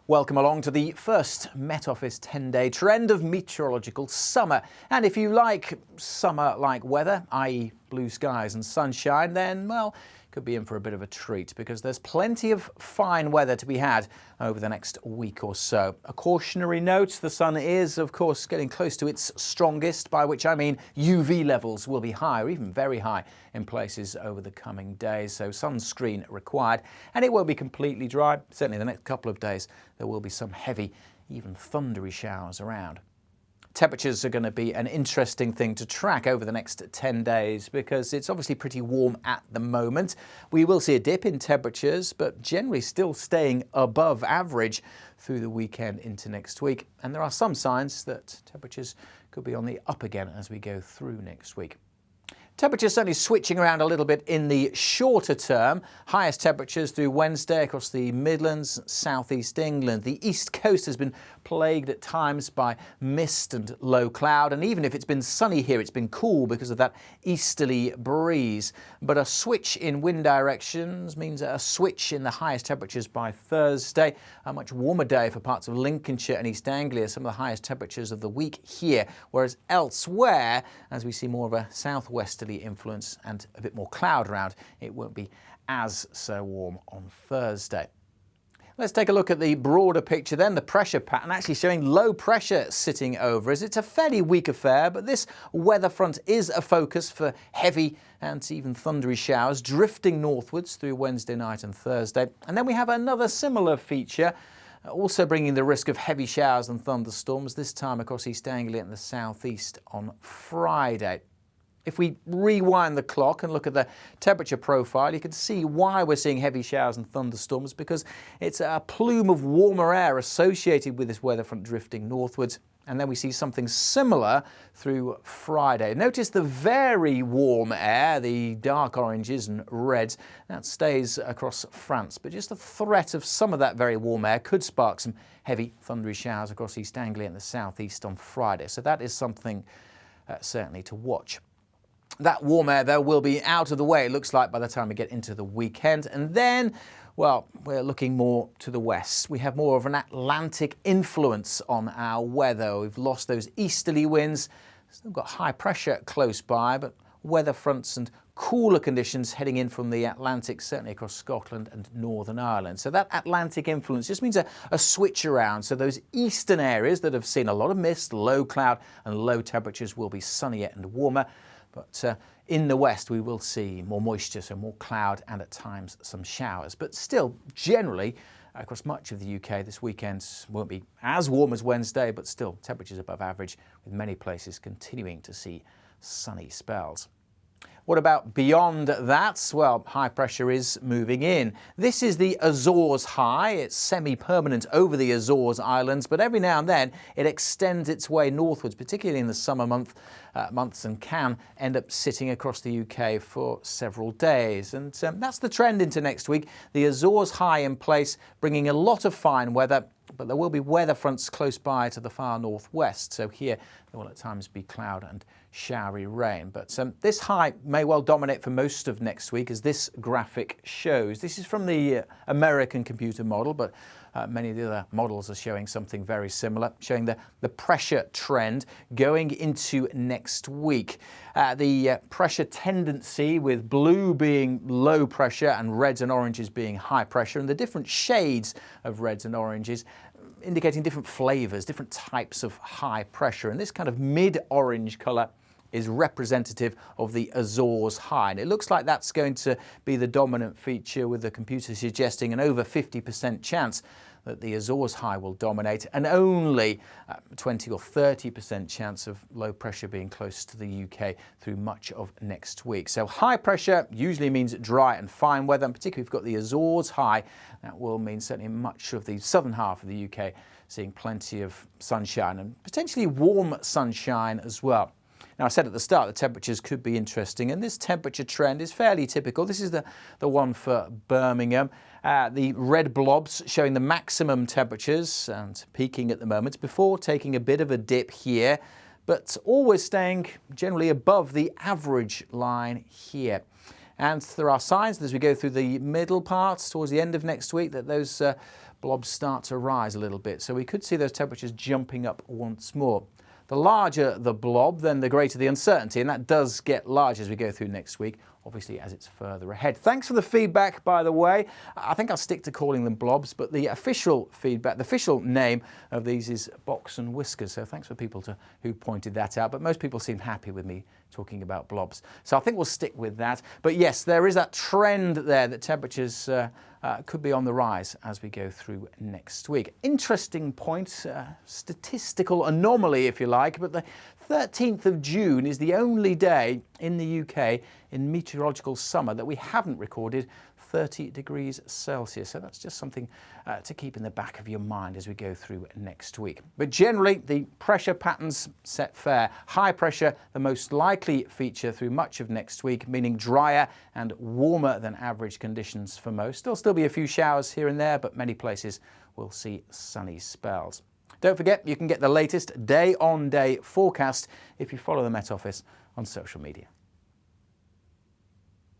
Welcome along to the first Met Office 10-day trend of meteorological summer. And if you like summer-like weather, i.e. blue skies and sunshine, then, well, could be in for a bit of a treat because there's plenty of fine weather to be had over the next week or so. A cautionary note, the sun is, of course, getting close to its strongest, by which I mean UV levels will be high or even very high in places over the coming days, so sunscreen required. And it won't be completely dry. Certainly the next couple of days there will be some heavy, even thundery showers around. Temperatures are going to be an interesting thing to track over the next 10 days because it's obviously pretty warm at the moment. We will see a dip in temperatures, but generally still staying above average through the weekend into next week. And there are some signs that temperatures could be on the up again as we go through next week. Temperatures certainly switching around a little bit in the shorter term. Highest temperatures through Wednesday across the Midlands, southeast England. The east coast has been plagued at times by mist and low cloud, and even if it's been sunny here, it's been cool because of that easterly breeze. But a switch in wind directions means a switch in the highest temperatures by Thursday. A much warmer day for parts of Lincolnshire and East Anglia, some of the highest temperatures of the week here, whereas elsewhere, as we see more of a southwesterly influence and a bit more cloud around, it won't be as so warm on Thursday. Let's take a look at the broader picture then, the pressure pattern actually showing low pressure sitting over us. It's a fairly weak affair, but this weather front is a focus for heavy and even thundery showers drifting northwards through Wednesday night and Thursday. And then we have another similar feature, also bringing the risk of heavy showers and thunderstorms, this time across East Anglia and the southeast on Friday. If we rewind the clock and look at the temperature profile, you can see why we're seeing heavy showers and thunderstorms, because it's a plume of warmer air associated with this weather front drifting northwards. And then we see something similar through Friday. Notice the very warm air, the dark oranges and reds, that stays across France. But just the threat of some of that very warm air could spark some heavy thundery showers across East Anglia and the southeast on Friday. So that is something certainly to watch. That warm air, though, will be out of the way, it looks like, by the time we get into the weekend. And then, well, we're looking more to the west. We have more of an Atlantic influence on our weather. We've lost those easterly winds. Still got high pressure close by, but weather fronts and cooler conditions heading in from the Atlantic, certainly across Scotland and Northern Ireland. So that Atlantic influence just means a switch around. So those eastern areas that have seen a lot of mist, low cloud and low temperatures will be sunnier and warmer. But in the west, we will see more moisture, so more cloud and at times some showers. But still, generally, across much of the UK, this weekend won't be as warm as Wednesday, but still temperatures above average, with many places continuing to see sunny spells. What about beyond that? Well, high pressure is moving in. This is the Azores high. It's semi-permanent over the Azores Islands, but every now and then it extends its way northwards, particularly in the summer months, and can end up sitting across the UK for several days. And that's the trend into next week. The Azores high in place, bringing a lot of fine weather, but there will be weather fronts close by to the far northwest. So here there will at times be cloud and showery rain. But this high may well dominate for most of next week, as this graphic shows. This is from the American computer model, but many of the other models are showing something very similar, showing the pressure trend going into next week. The pressure tendency, with blue being low pressure and reds and oranges being high pressure, and the different shades of reds and oranges indicating different flavours, different types of high pressure. And this kind of mid-orange colour is representative of the Azores high. And it looks like that's going to be the dominant feature, with the computer suggesting an over 50% chance that the Azores high will dominate, and only 20 or 30% chance of low pressure being close to the UK through much of next week. So high pressure usually means dry and fine weather, and particularly if we've got the Azores high, that will mean certainly much of the southern half of the UK seeing plenty of sunshine and potentially warm sunshine as well. Now, I said at the start the temperatures could be interesting, and this temperature trend is fairly typical. This is the one for Birmingham. The red blobs showing the maximum temperatures and peaking at the moment before taking a bit of a dip here, but always staying generally above the average line here. And there are signs that as we go through the middle parts towards the end of next week that those blobs start to rise a little bit. So we could see those temperatures jumping up once more. The larger the blob, then the greater the uncertainty, and that does get larger as we go through next week, obviously as it's further ahead. Thanks for the feedback, by the way. I think I'll stick to calling them blobs, but the official feedback, the official name of these is box and whiskers, so thanks for people who pointed that out, but most people seem happy with me talking about blobs. So I think we'll stick with that. But yes, there is that trend there that temperatures could be on the rise as we go through next week. Interesting point, statistical anomaly if you like, but the 13th of June is the only day in the UK in meteorological summer that we haven't recorded 30 degrees Celsius. So that's just something to keep in the back of your mind as we go through next week. But generally, the pressure patterns set fair. High pressure, the most likely feature through much of next week, meaning drier and warmer than average conditions for most. There'll still be a few showers here and there, but many places will see sunny spells. Don't forget, you can get the latest day-on-day forecast if you follow the Met Office on social media.